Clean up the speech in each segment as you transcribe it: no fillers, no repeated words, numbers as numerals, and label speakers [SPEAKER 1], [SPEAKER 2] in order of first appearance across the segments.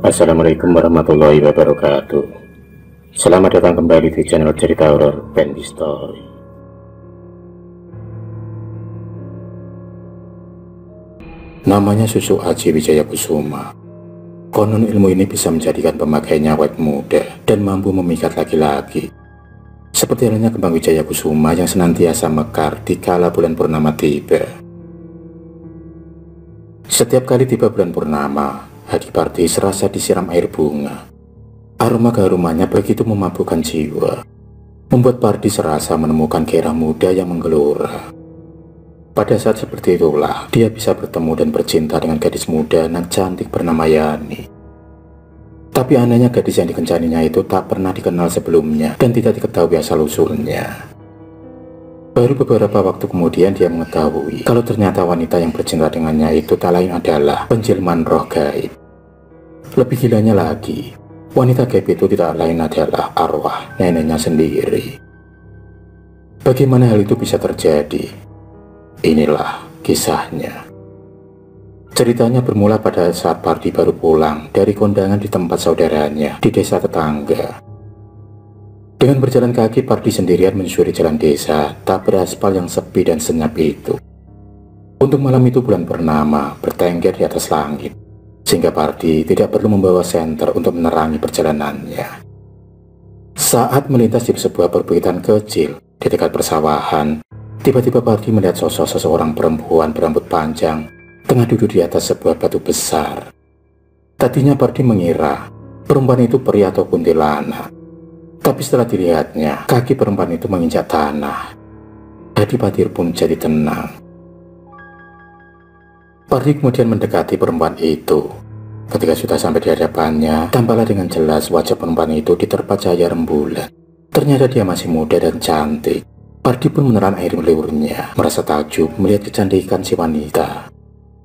[SPEAKER 1] Assalamualaikum warahmatullahi wabarakatuh. Selamat datang kembali di channel cerita horor Bendy Story. Namanya Susu Aji Wijaya Kusuma. Konon ilmu ini bisa menjadikan pemakainya awet muda dan mampu memikat laki-laki. Seperti halnya kembang Wijaya Kusuma yang senantiasa mekar di kala bulan purnama tiba. Setiap kali tiba bulan purnama, hati Parti serasa disiram air bunga. Aroma keharumannya begitu memabukkan jiwa, membuat Parti serasa menemukan gairah muda yang menggelora. Pada saat seperti itulah, dia bisa bertemu dan bercinta dengan gadis muda dan cantik bernama Yani. Tapi anehnya gadis yang dikencaninya itu tak pernah dikenal sebelumnya dan tidak diketahui asal-usulnya. Baru beberapa waktu kemudian dia mengetahui kalau ternyata wanita yang bercinta dengannya itu tak lain adalah penjelmaan roh gaib. Lebih gilanya lagi, wanita gaib itu tidak lain adalah arwah neneknya sendiri. Bagaimana hal itu bisa terjadi? Inilah kisahnya. Ceritanya bermula pada saat Parti baru pulang dari kondangan di tempat saudaranya di desa tetangga. Dengan berjalan kaki, Parti sendirian menyusuri jalan desa tak beraspal yang sepi dan senyap itu. Untuk malam itu bulan purnama bertengger di atas langit, sehingga Parti tidak perlu membawa senter untuk menerangi perjalanannya. Saat melintas di sebuah perbukitan kecil di dekat persawahan, tiba-tiba Parti melihat sosok seseorang perempuan berambut panjang tengah duduk di atas sebuah batu besar. Tadinya Parti mengira perempuan itu peri atau kuntilanak. Tapi setelah dilihatnya, kaki perempuan itu menginjak tanah. Hati Parti pun jadi tenang. Parti kemudian mendekati perempuan itu. Ketika sudah sampai di hadapannya, tampaklah dengan jelas wajah perempuan itu diterpa cahaya rembulan. Ternyata dia masih muda dan cantik. Parti pun menelan air meliurnya, merasa takjub melihat kecantikan si wanita.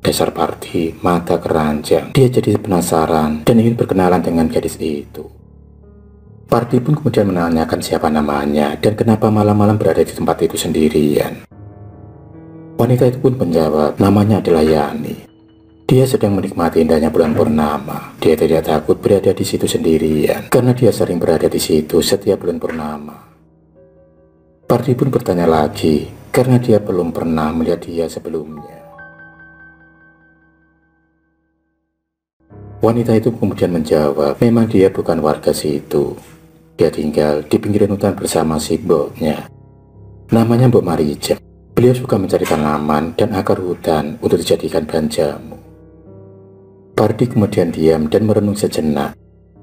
[SPEAKER 1] Dasar Parti, mata keranjang. Dia jadi penasaran dan ingin berkenalan dengan gadis itu. Parti pun kemudian menanyakan siapa namanya dan kenapa malam-malam berada di tempat itu sendirian. Wanita itu pun menjawab, namanya adalah Yani. Dia sedang menikmati indahnya bulan purnama. Dia tidak takut berada di situ sendirian karena dia sering berada di situ setiap bulan purnama. Parti pun bertanya lagi karena dia belum pernah melihat dia sebelumnya. Wanita itu kemudian menjawab, memang dia bukan warga situ. Dia tinggal di pinggiran hutan bersama si mboknya. Namanya Mbok Marijem. Beliau suka mencari tanaman dan akar hutan untuk dijadikan bahan jamu. Parti kemudian diam dan merenung sejenak.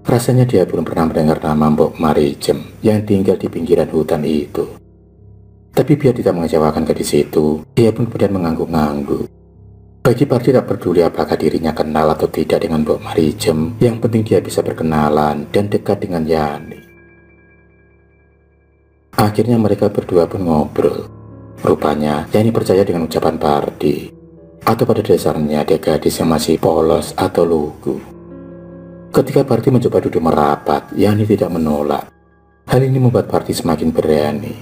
[SPEAKER 1] Rasanya dia belum pernah mendengar nama Mbok Marijem yang tinggal di pinggiran hutan itu. Tapi biar tidak mengecewakan gadis itu, dia pun kemudian mengangguk-angguk. Bagi Parti tak peduli apakah dirinya kenal atau tidak dengan Mbok Marijem, yang penting dia bisa berkenalan dan dekat dengan Yani. Akhirnya mereka berdua pun ngobrol. Rupanya Yani percaya dengan ucapan Parti, atau pada dasarnya dia gadis yang masih polos atau lugu. Ketika Parti mencoba duduk merapat, Yani tidak menolak. Hal ini membuat Parti semakin berani.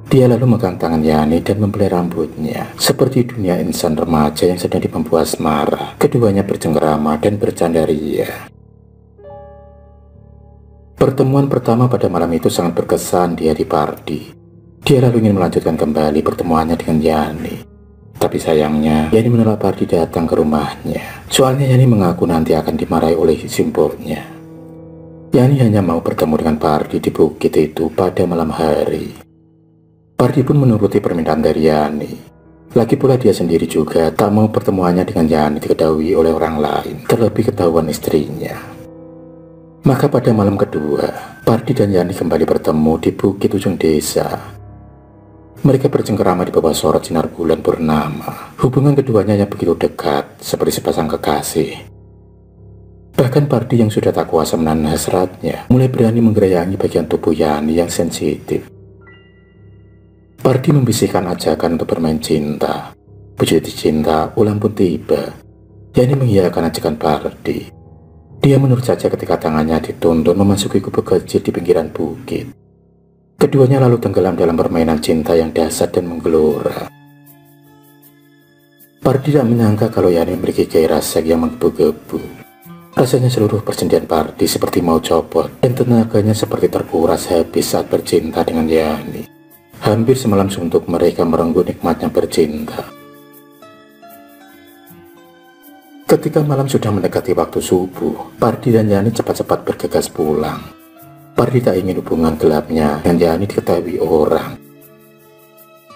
[SPEAKER 1] Dia lalu memegang tangan Yani dan membelai rambutnya. Seperti dunia insan remaja yang sedang dipembuat asmara, keduanya bercengkerama dan bercanda ria. Pertemuan pertama pada malam itu sangat berkesan di hati Parti. Dia lalu ingin melanjutkan kembali pertemuannya dengan Yani. Tapi sayangnya, Yani menolak Parti datang ke rumahnya. Soalnya Yani mengaku nanti akan dimarahi oleh simpulnya. Yani hanya mau bertemu dengan Parti di bukit itu pada malam hari. Parti pun menuruti permintaan dari Yani. Lagi pula dia sendiri juga tak mau pertemuannya dengan Yani diketahui oleh orang lain, terlebih ketahuan istrinya. Maka pada malam kedua, Parti dan Yani kembali bertemu di bukit ujung desa. Mereka bercengkerama di bawah sorot sinar bulan purnama. Hubungan keduanya yang begitu dekat, seperti sepasang kekasih. Bahkan Parti yang sudah tak kuasa menahan hasratnya, mulai berani menggerayangi bagian tubuh Yani yang sensitif. Parti membisikkan ajakan untuk bermain cinta. Begitu cinta, ulang pun tiba. Yani mengiyakan ajakan Parti. Dia menurut saja ketika tangannya dituntun memasuki gubuk kecil di pinggiran bukit. Keduanya lalu tenggelam dalam permainan cinta yang dahsyat dan menggelora. Parti tidak menyangka kalau Yani memiliki gairah seks yang menggebu-gebu. Rasanya seluruh persendian Pardi seperti mau copot dan tenaganya seperti terkuras habis saat bercinta dengan Yani. Hampir semalam suntuk mereka merenggut nikmatnya bercinta. Ketika malam sudah mendekati waktu subuh, Pardi dan Yani cepat-cepat bergegas pulang. Pardi tak ingin hubungan gelapnya dengan Yani diketahui orang.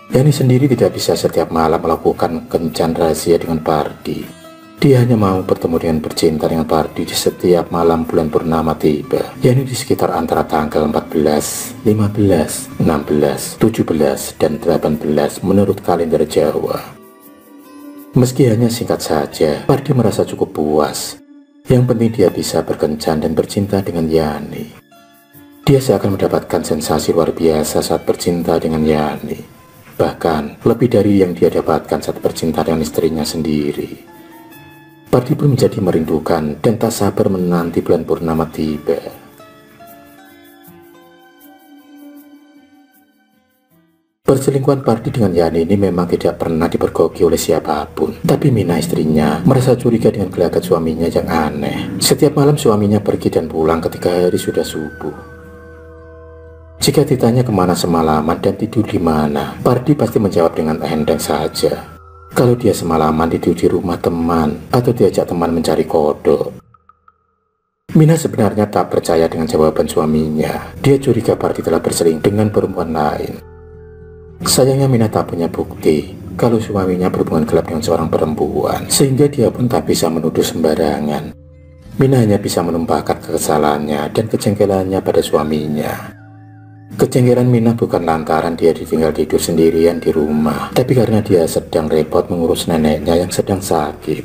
[SPEAKER 1] Yani sendiri tidak bisa setiap malam melakukan kencan rahasia dengan Pardi. Dia hanya mau bertemu dengan bercinta dengan Pardi di setiap malam bulan purnama tiba, yakni di sekitar antara tanggal 14, 15, 16, 17, dan 18 menurut kalender Jawa. Meski hanya singkat saja, Pardi merasa cukup puas. Yang penting dia bisa berkencan dan bercinta dengan Yani. Dia seakan mendapatkan sensasi luar biasa saat bercinta dengan Yani. Bahkan lebih dari yang dia dapatkan saat bercinta dengan istrinya sendiri. Pardi pun menjadi merindukan dan tak sabar menanti bulan purnama tiba. Perselingkuhan Pardi dengan Yani ini memang tidak pernah dipergoki oleh siapapun. Tapi Mina istrinya merasa curiga dengan gelagat suaminya yang aneh. Setiap malam suaminya pergi dan pulang ketika hari sudah subuh. Jika ditanya kemana semalaman dan tidur di mana, Pardi pasti menjawab dengan enteng saja. Kalau dia semalaman tidur di rumah teman atau diajak teman mencari kodok. Mina sebenarnya tak percaya dengan jawaban suaminya. Dia curiga Pardi telah berselingkuh dengan perempuan lain. Sayangnya Mina tak punya bukti kalau suaminya berhubungan gelap dengan seorang perempuan, sehingga dia pun tak bisa menuduh sembarangan. Mina hanya bisa menumpahkan kekesalannya dan kejengkelannya pada suaminya. Kejengkelan Mina bukan lantaran dia ditinggal tidur sendirian di rumah, tapi karena dia sedang repot mengurus neneknya yang sedang sakit.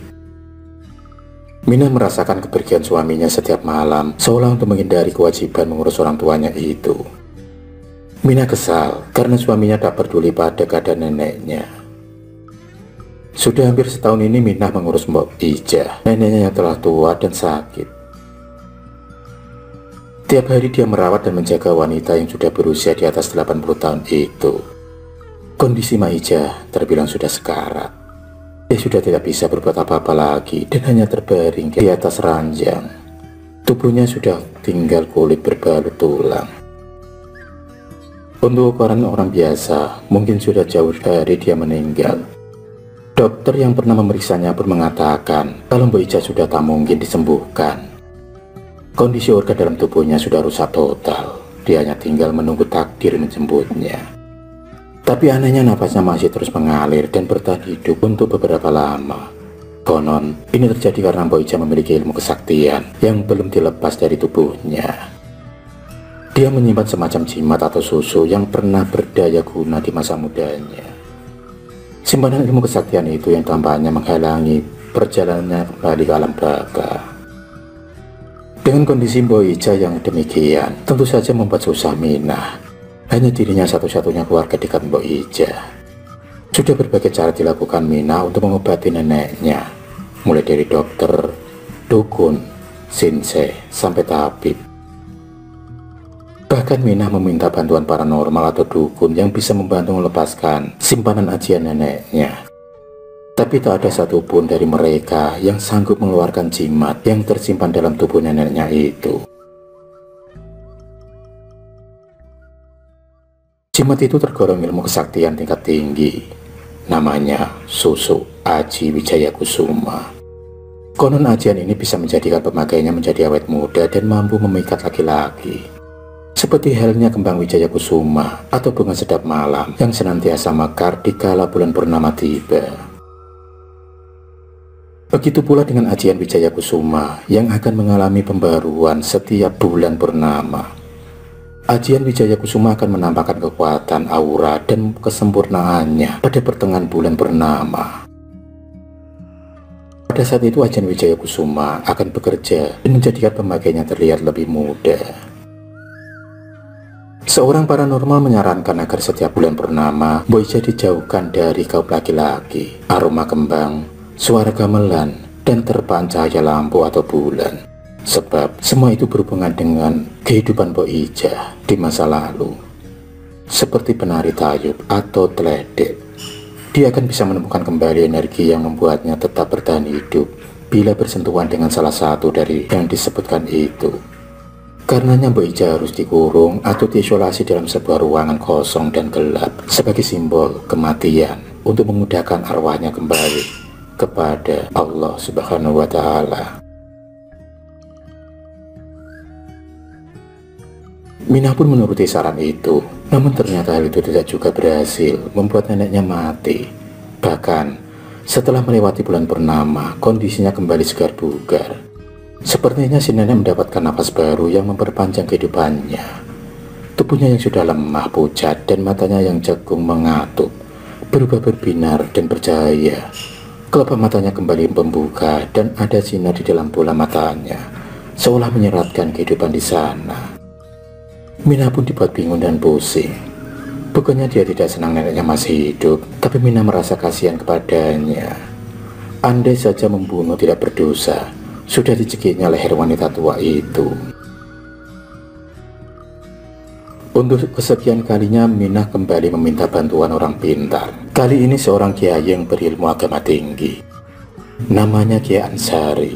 [SPEAKER 1] Mina merasakan kepergian suaminya setiap malam, seolah untuk menghindari kewajiban mengurus orang tuanya itu. Mina kesal karena suaminya tak peduli pada keadaan neneknya. Sudah hampir setahun ini Mina mengurus Mbok Ija, neneknya yang telah tua dan sakit. Tiap hari dia merawat dan menjaga wanita yang sudah berusia di atas 80 tahun itu. Kondisi Mak Ija terbilang sudah sekarat. Dia sudah tidak bisa berbuat apa-apa lagi dan hanya terbaring di atas ranjang. Tubuhnya sudah tinggal kulit berbalut tulang. Untuk ukuran orang biasa, mungkin sudah jauh dari dia meninggal. Dokter yang pernah memeriksanya pun mengatakan kalau Mbok Ija sudah tak mungkin disembuhkan. Kondisi organ dalam tubuhnya sudah rusak total. Dia hanya tinggal menunggu takdir menjemputnya. Tapi anehnya napasnya masih terus mengalir dan bertahan hidup untuk beberapa lama. Konon, ini terjadi karena Mbok Ija memiliki ilmu kesaktian yang belum dilepas dari tubuhnya. Dia menyimpan semacam jimat atau susu yang pernah berdaya guna di masa mudanya. Simpanan ilmu kesaktian itu yang tampaknya menghalangi perjalanannya kembali ke alam baka. Dengan kondisi Mbok Ija yang demikian, tentu saja membuat susah Mina. Hanya dirinya satu-satunya keluarga dekat Mbok Ija. Sudah berbagai cara dilakukan Mina untuk mengobati neneknya, mulai dari dokter, dukun, sinsei, sampai tabib. Bahkan Mina meminta bantuan paranormal atau dukun yang bisa membantu melepaskan simpanan ajian neneknya. Tapi tak ada satupun dari mereka yang sanggup mengeluarkan jimat yang tersimpan dalam tubuh neneknya itu. Jimat itu tergolong ilmu kesaktian tingkat tinggi. Namanya Susu Aji Wijaya Kusuma. Konon ajian ini bisa menjadikan pemakainya menjadi awet muda dan mampu memikat laki-laki. Seperti halnya kembang Wijaya Kusuma atau bunga sedap malam yang senantiasa mekar di kala bulan purnama tiba. Begitu pula dengan ajian Wijaya Kusuma yang akan mengalami pembaruan setiap bulan purnama. Ajian Wijaya Kusuma akan menampakkan kekuatan aura dan kesempurnaannya pada pertengahan bulan purnama. Pada saat itu ajian Wijaya Kusuma akan bekerja dan menjadikan pemakainya terlihat lebih muda. Seorang paranormal menyarankan agar setiap bulan purnama Mbok Ija dijauhkan dari kaum laki-laki, aroma kembang, suara gamelan, dan terpaan cahaya lampu atau bulan. Sebab semua itu berhubungan dengan kehidupan Mbok Ija di masa lalu. Seperti penari tayub atau teledek, dia akan bisa menemukan kembali energi yang membuatnya tetap bertahan hidup bila bersentuhan dengan salah satu dari yang disebutkan itu. Karenanya Mbok Ija harus dikurung atau diisolasi dalam sebuah ruangan kosong dan gelap sebagai simbol kematian untuk memudahkan arwahnya kembali kepada Allah Subhanahu wa Ta'ala. Minah pun menuruti saran itu, namun ternyata hal itu tidak juga berhasil membuat neneknya mati. Bahkan setelah melewati bulan purnama, kondisinya kembali segar bugar. Sepertinya si nenek mendapatkan nafas baru yang memperpanjang kehidupannya. Tubuhnya yang sudah lemah, pucat, dan matanya yang jagung mengatup berubah berbinar dan bercahaya. Kelopak matanya kembali membuka dan ada sinar di dalam bola matanya, seolah menyeratkan kehidupan di sana. Minah pun dibuat bingung dan pusing. Bukannya dia tidak senang neneknya masih hidup, tapi Minah merasa kasihan kepadanya. Andai saja membunuh tidak berdosa, sudah dicekiknya leher wanita tua itu. Untuk kesekian kalinya Minah kembali meminta bantuan orang pintar. Kali ini seorang kiai yang berilmu agama tinggi. Namanya Kiai Ansari.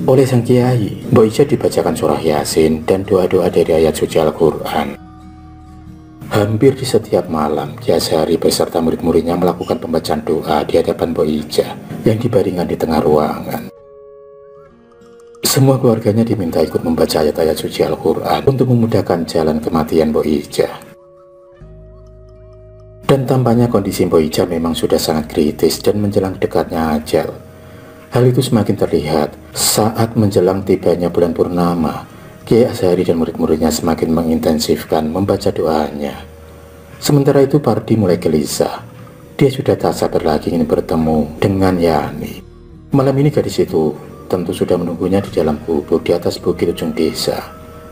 [SPEAKER 1] Oleh sang kiai, Mbok Ija dibacakan surah Yasin dan doa-doa dari ayat suci Al-Quran. Hampir di setiap malam, Kiai Ansari beserta murid-muridnya melakukan pembacaan doa di hadapan Mbok Ija yang dibaringkan di tengah ruangan. Semua keluarganya diminta ikut membaca ayat-ayat suci Al-Quran untuk memudahkan jalan kematian Mbok Ija. Dan tampaknya kondisi Mbok Ija memang sudah sangat kritis dan menjelang dekatnya ajal. Hal itu semakin terlihat saat menjelang tibanya bulan purnama. Kiai Ansari dan murid-muridnya semakin mengintensifkan membaca doanya. Sementara itu Pardi mulai gelisah. Dia sudah tak sabar lagi ingin bertemu dengan Yani. Malam ini gadis itu tentu sudah menunggunya di dalam gubuk di atas bukit ujung desa.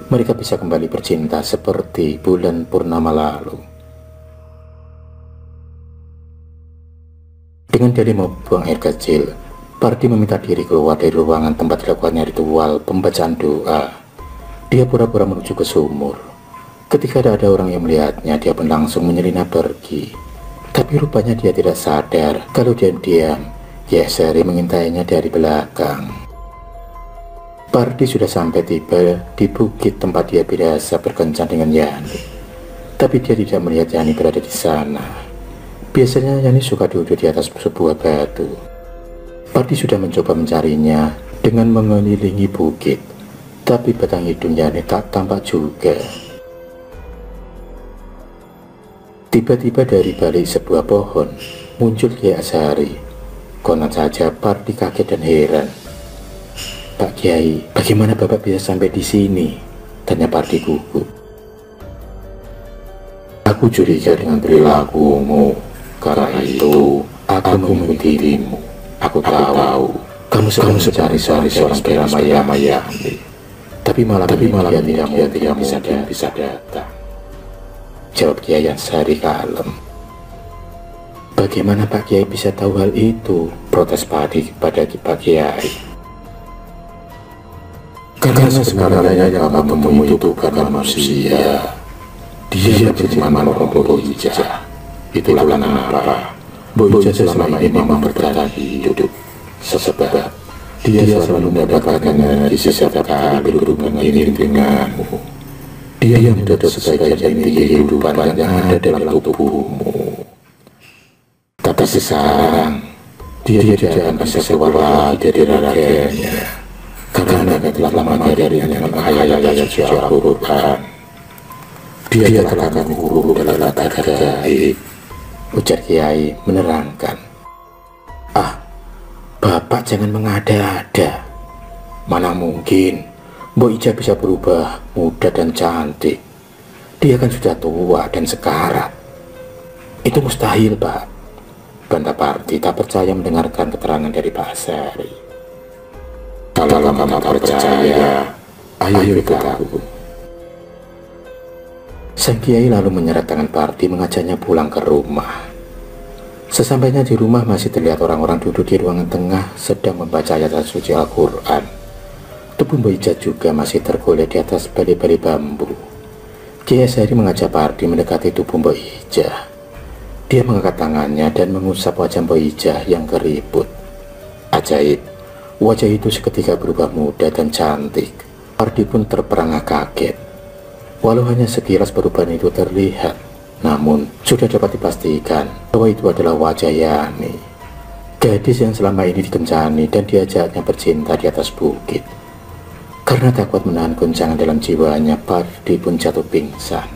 [SPEAKER 1] Mereka bisa kembali bercinta seperti bulan purnama lalu. Dengan dalih mau buang air kecil, Pardi meminta diri keluar dari ruangan tempat dilakukannya ritual pembacaan doa. Dia pura-pura menuju ke sumur. Ketika ada orang yang melihatnya, dia pun langsung menyelinap pergi. Tapi rupanya dia tidak sadar kalau diam-diam Kiai Ansari mengintainya dari belakang. Pardi sudah sampai tiba di bukit tempat dia biasa berkencan dengan Yani. Tapi dia tidak melihat Yani berada di sana. Biasanya Yani suka duduk di atas sebuah batu. Pardi sudah mencoba mencarinya dengan mengelilingi bukit. Tapi batang hidung Yani tak tampak juga. Tiba-tiba dari balik sebuah pohon muncul Kiai Ansari. Konon saja Pardi kaget dan heran. "Pak Kiai, bagaimana Bapak bisa sampai di sini?" tanya Pardi gugup. "Aku curiga dengan perilakumu. Karena itu aku mengikutimu. Aku tahu kamu sedang mencari seorang bernama Yani. Tapi malam ini dia tidak bisa datang," jawab Kiai Ansari kalem. "Bagaimana Pak Kiai bisa tahu hal itu?" protes Pardi kepada Pak Kiai. "Karena sebenarnya yang kamu temui itu bukan manusia. Dia berteman orang Mbok Ija. Itulah kenapa Mbok Ija selama ini memang bertahan hidup. Sebab dia selalu mendapatkan energi setiap kali berhubungan ini denganmu. Dia yang menjadi sebagian inti kehidupan yang ada dalam tubuhmu. Tapi sekarang dia tidak akan bisa keluar lagi dari raganya, karena telah lama dari dengan ayat-ayat suci Al-Quran. Dia telah mengurung dalam latar gaib," ujar Kiai menerangkan. "Ah, Bapak jangan mengada-ada. Mana mungkin Mbok Ija bisa berubah muda dan cantik. Dia kan sudah tua dan sekarat. Itu mustahil, Pak," bantah Pardi tak percaya mendengarkan keterangan dari Pak Ansari. "Kalau kamu tak percaya, ayo ikut aku." Sang Kiai lalu menyeret tangan Pardi mengajaknya pulang ke rumah. Sesampainya di rumah masih terlihat orang-orang duduk di ruangan tengah sedang membaca ayat suci Al-Quran. Tubuh Mbok Ija juga masih tergolek di atas bali-bali bambu. Kiai Ansari mengajak Pardi mendekati tubuh Mbok Ija. Dia mengangkat tangannya dan mengusap wajah Mbok Ija yang keriput. Ajaib, Wajah itu seketika berubah muda dan cantik. Pardi pun terperangah kaget. Walau hanya sekilas perubahan itu terlihat, namun sudah dapat dipastikan bahwa itu adalah wajah Yani, gadis yang selama ini dikencani dan diajaknya bercinta di atas bukit. Karena tak kuat menahan guncangan dalam jiwanya, Pardi pun jatuh pingsan.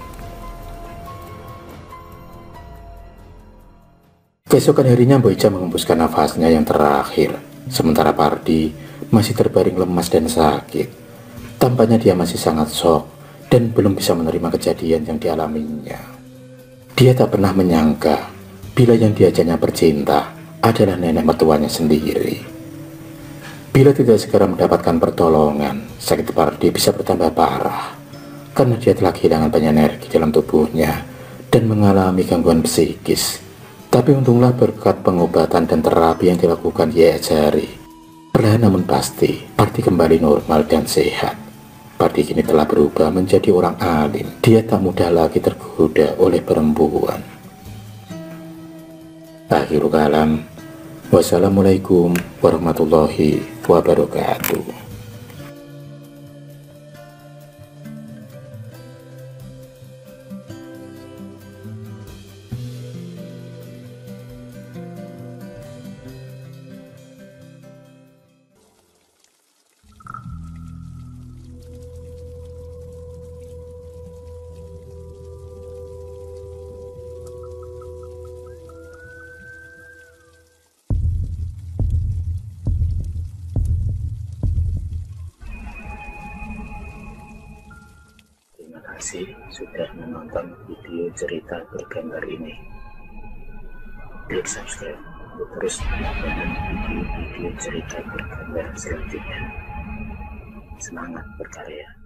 [SPEAKER 1] Keesokan harinya Mbok Ica mengembuskan nafasnya yang terakhir, sementara Pardi masih terbaring lemas dan sakit. Tampaknya dia masih sangat shock dan belum bisa menerima kejadian yang dialaminya. Dia tak pernah menyangka bila yang diajaknya bercinta adalah nenek mertuanya sendiri. Bila tidak segera mendapatkan pertolongan, sakit Pardi bisa bertambah parah karena dia telah kehilangan banyak energi dalam tubuhnya dan mengalami gangguan psikis. Tapi untunglah berkat pengobatan dan terapi yang dilakukan Yajari, perlahan namun pasti Pardi kembali normal dan sehat. Pardi kini telah berubah menjadi orang alim. Dia tak mudah lagi tergoda oleh perempuan. Akhirul kalam, wassalamualaikum warahmatullahi wabarakatuh. Terima kasih sudah menonton video cerita bergambar ini. Klik subscribe untuk terus mendapatkan video-video cerita bergambar selanjutnya. Semangat berkarya.